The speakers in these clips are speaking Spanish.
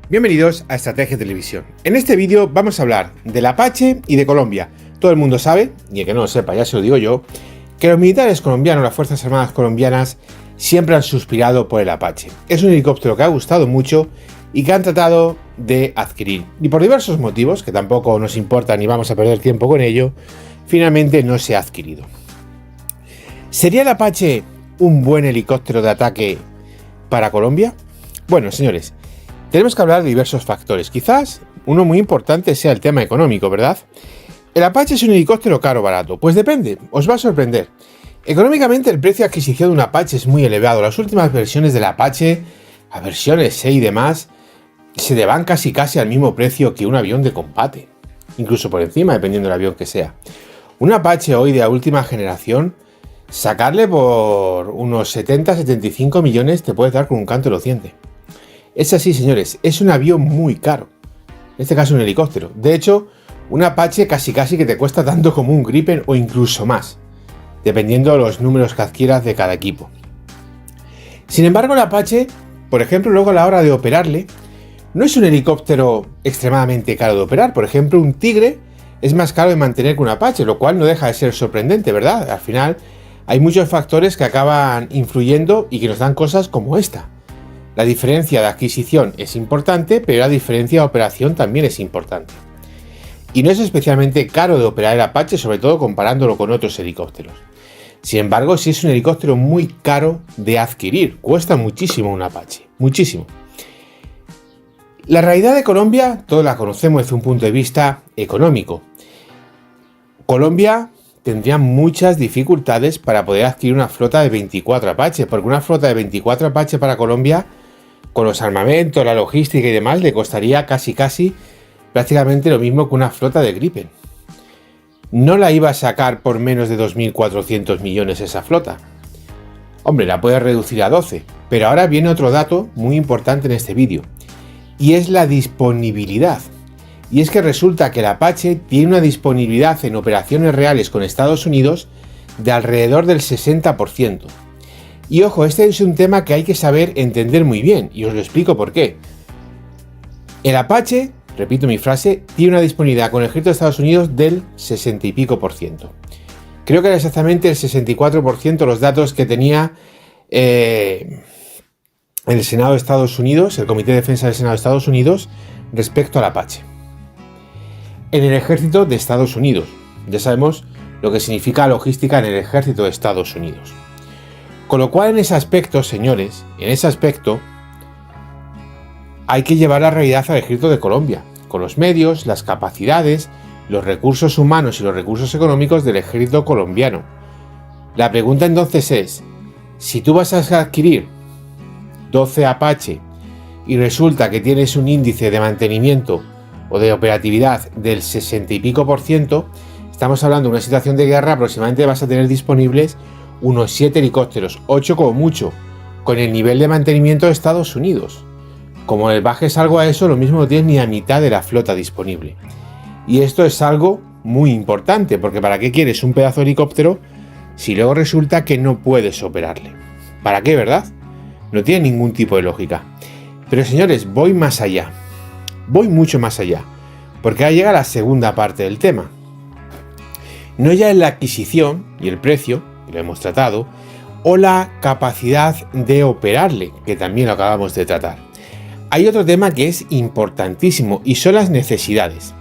Bienvenidos a Estrategia Televisión. En este vídeo vamos a hablar del Apache y de Colombia. Todo el mundo sabe, y el que no lo sepa ya se lo digo yo, que los militares colombianos, las Fuerzas Armadas colombianas, siempre han suspirado por el Apache. Es un helicóptero que ha gustado mucho y que han tratado de adquirir. Y por diversos motivos, que tampoco nos importa ni vamos a perder tiempo con ello, finalmente no se ha adquirido. ¿Sería el Apache un buen helicóptero de ataque para Colombia? Bueno, señores, tenemos que hablar de diversos factores. Quizás uno muy importante sea el tema económico, ¿verdad? ¿El Apache es un helicóptero caro o barato? Pues depende, os va a sorprender. Económicamente el precio de adquisición de un Apache es muy elevado. Las últimas versiones del Apache, a versiones 6 y demás, se deban casi al mismo precio que un avión de combate. Incluso por encima, dependiendo del avión que sea. Un Apache hoy de la última generación, sacarle por unos 70-75 millones te puede dar con un canto elocuente. Es así, señores, es un avión muy caro. En este caso un helicóptero. De hecho, un Apache casi que te cuesta tanto como un Gripen o incluso más, dependiendo de los números que adquieras de cada equipo. Sin embargo, el Apache, por ejemplo, luego a la hora de operarle, no es un helicóptero extremadamente caro de operar. Por ejemplo, un Tigre es más caro de mantener que un Apache, lo cual no deja de ser sorprendente, ¿verdad? Al final, hay muchos factores que acaban influyendo y que nos dan cosas como esta. La diferencia de adquisición es importante, pero la diferencia de operación también es importante. Y no es especialmente caro de operar el Apache, sobre todo comparándolo con otros helicópteros. Sin embargo, sí es un helicóptero muy caro de adquirir. Cuesta muchísimo un Apache, muchísimo. La realidad de Colombia, todos la conocemos desde un punto de vista económico. Colombia tendría muchas dificultades para poder adquirir una flota de 24 Apache, porque una flota de 24 Apache para Colombia, con los armamentos, la logística y demás, le costaría casi prácticamente lo mismo que una flota de Gripen. No la iba a sacar por menos de 2.400 millones esa flota. Hombre, la puede reducir a 12, pero ahora viene otro dato muy importante en este vídeo, y es la disponibilidad. Y es que resulta que el Apache tiene una disponibilidad en operaciones reales con Estados Unidos de alrededor del 60%. Y ojo, este es un tema que hay que saber entender muy bien, y os lo explico por qué. El Apache, repito mi frase, tiene una disponibilidad con el ejército de Estados Unidos del 60 y pico por ciento. Creo que era exactamente el 64% los datos que tenía el Senado de Estados Unidos, el Comité de Defensa del Senado de Estados Unidos, respecto al Apache. En el ejército de Estados Unidos. Ya sabemos lo que significa logística en el ejército de Estados Unidos. Con lo cual, en ese aspecto, señores, hay que llevar la realidad al ejército de Colombia, con los medios, las capacidades, los recursos humanos y los recursos económicos del ejército colombiano. La pregunta entonces es, si tú vas a adquirir 12 Apache y resulta que tienes un índice de mantenimiento o de operatividad del 60 y pico por ciento, estamos hablando de una situación de guerra, aproximadamente vas a tener disponibles unos 7 helicópteros, 8 como mucho, con el nivel de mantenimiento de Estados Unidos. Como le bajes algo a eso, lo mismo no tienes ni a mitad de la flota disponible. Y esto es algo muy importante, porque ¿para qué quieres un pedazo de helicóptero si luego resulta que no puedes operarle? ¿Para qué, verdad? No tiene ningún tipo de lógica. Pero señores, voy más allá. Voy mucho más allá, porque ahora llega la segunda parte del tema. No ya en la adquisición y el precio, que lo hemos tratado, o la capacidad de operarle, que también lo acabamos de tratar. Hay otro tema que es importantísimo y son las necesidades.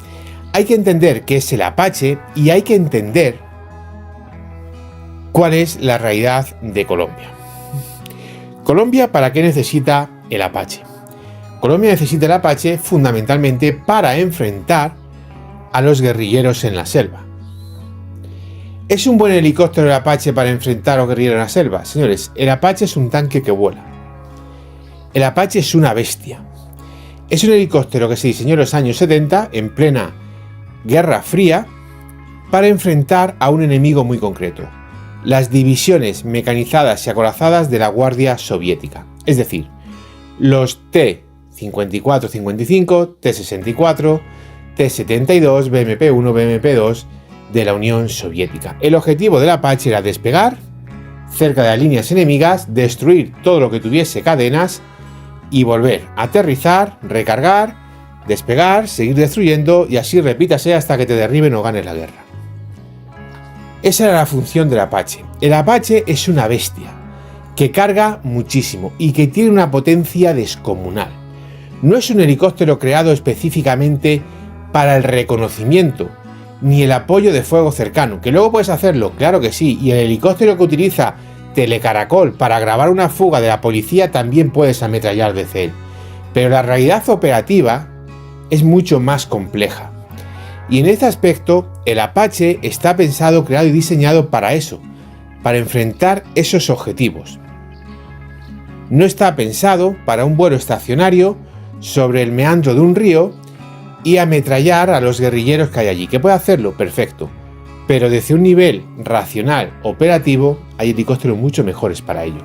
Hay que entender qué es el Apache y hay que entender cuál es la realidad de Colombia. Colombia, ¿para qué necesita el Apache? Colombia necesita el Apache fundamentalmente para enfrentar a los guerrilleros en la selva. ¿Es un buen helicóptero el Apache para enfrentar a los guerrilleros en la selva? Señores, el Apache es un tanque que vuela. El Apache es una bestia. Es un helicóptero que se diseñó en los años 70, en plena Guerra Fría, para enfrentar a un enemigo muy concreto: las divisiones mecanizadas y acorazadas de la Guardia Soviética. Es decir, los T-54-55, T-64, T-72, BMP-1, BMP-2 de la Unión Soviética. El objetivo del Apache era despegar cerca de las líneas enemigas, destruir todo lo que tuviese cadenas y volver a aterrizar, recargar, despegar, seguir destruyendo y así repítase hasta que te derriben o ganes la guerra. Esa era la función del Apache. El Apache es una bestia que carga muchísimo y que tiene una potencia descomunal. No es un helicóptero creado específicamente para el reconocimiento ni el apoyo de fuego cercano, que luego puedes hacerlo, claro que sí, y el helicóptero que utiliza Telecaracol para grabar una fuga de la policía también puedes ametrallar desde él. Pero la realidad operativa es mucho más compleja. Y en este aspecto, el Apache está pensado, creado y diseñado para eso, para enfrentar esos objetivos. No está pensado para un vuelo estacionario sobre el meandro de un río y ametrallar a los guerrilleros que hay allí. ¿Que puede hacerlo? Perfecto. Pero desde un nivel racional, operativo, hay helicópteros mucho mejores para ello.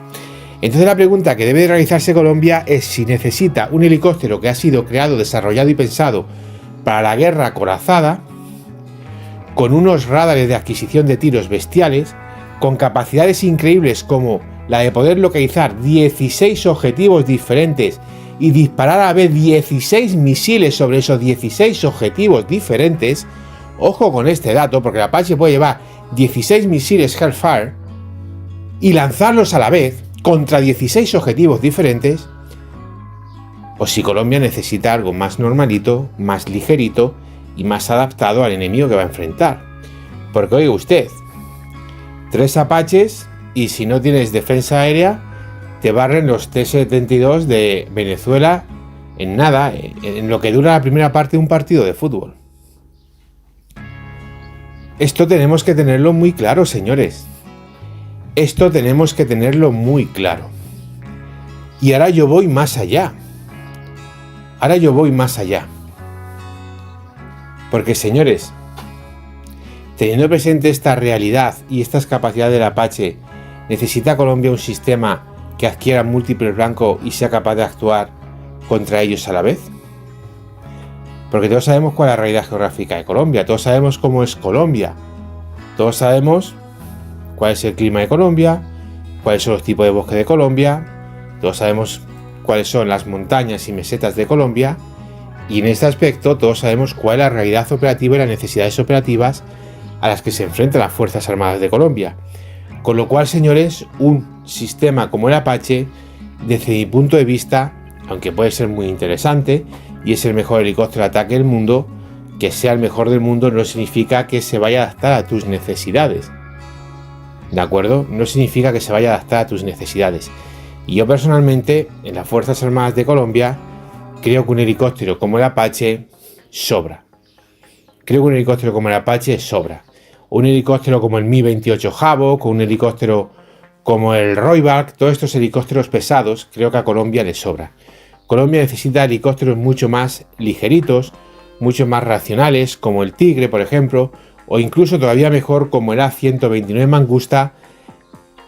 Entonces la pregunta que debe realizarse Colombia es si necesita un helicóptero que ha sido creado, desarrollado y pensado para la guerra acorazada, con unos radares de adquisición de tiros bestiales, con capacidades increíbles como la de poder localizar 16 objetivos diferentes y disparar a la vez 16 misiles sobre esos 16 objetivos diferentes. Ojo con este dato, porque el Apache puede llevar 16 misiles Hellfire y lanzarlos a la vez contra 16 objetivos diferentes, o si Colombia necesita algo más normalito, más ligerito y más adaptado al enemigo que va a enfrentar. Porque oiga usted, 3 Apaches y si no tienes defensa aérea, te barren los T-72 de Venezuela en nada, en lo que dura la primera parte de un partido de fútbol. Esto tenemos que tenerlo muy claro, señores. Esto tenemos que tenerlo muy claro. Y ahora yo voy más allá. Porque, señores, teniendo presente esta realidad y estas capacidades del Apache, ¿necesita Colombia un sistema que adquiera múltiples blancos y sea capaz de actuar contra ellos a la vez? Porque todos sabemos cuál es la realidad geográfica de Colombia, todos sabemos cómo es Colombia, todos sabemos cuál es el clima de Colombia, cuáles son los tipos de bosque de Colombia, todos sabemos cuáles son las montañas y mesetas de Colombia, y en este aspecto todos sabemos cuál es la realidad operativa y las necesidades operativas a las que se enfrentan las Fuerzas Armadas de Colombia. Con lo cual, señores, un sistema como el Apache, desde mi punto de vista, aunque puede ser muy interesante y es el mejor helicóptero de ataque del mundo, que sea el mejor del mundo no significa que se vaya a adaptar a tus necesidades. ¿De acuerdo? No significa que se vaya a adaptar a tus necesidades. Y yo personalmente, en las Fuerzas Armadas de Colombia, creo que un helicóptero como el Apache sobra. Un helicóptero como el Mi-28 Havoc, o un helicóptero como el Roybark, todos estos helicópteros pesados, creo que a Colombia le sobra. Colombia necesita helicópteros mucho más ligeritos, mucho más racionales, como el Tigre, por ejemplo, o incluso todavía mejor como el A-129 Mangusta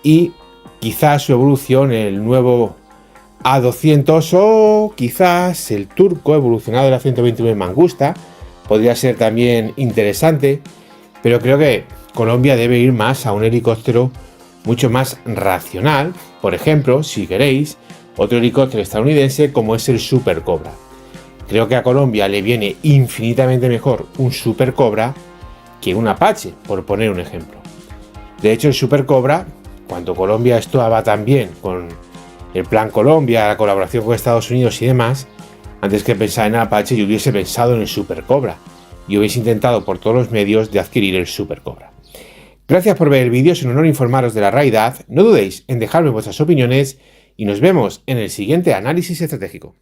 y quizás su evolución, el nuevo A-200 o quizás el turco evolucionado del A-129 Mangusta, podría ser también interesante, pero creo que Colombia debe ir más a un helicóptero mucho más racional. Por ejemplo, si queréis, otro helicóptero estadounidense como es el Super Cobra. Creo que a Colombia le viene infinitamente mejor un Super Cobra que un Apache, por poner un ejemplo. De hecho, el Super Cobra, cuando Colombia estaba tan bien con el Plan Colombia, la colaboración con Estados Unidos y demás, antes que pensar en Apache, yo hubiese pensado en el Super Cobra y hubiese intentado por todos los medios de adquirir el Super Cobra. Gracias por ver el vídeo, es un honor informaros de la realidad. No dudéis en dejarme vuestras opiniones y nos vemos en el siguiente análisis estratégico.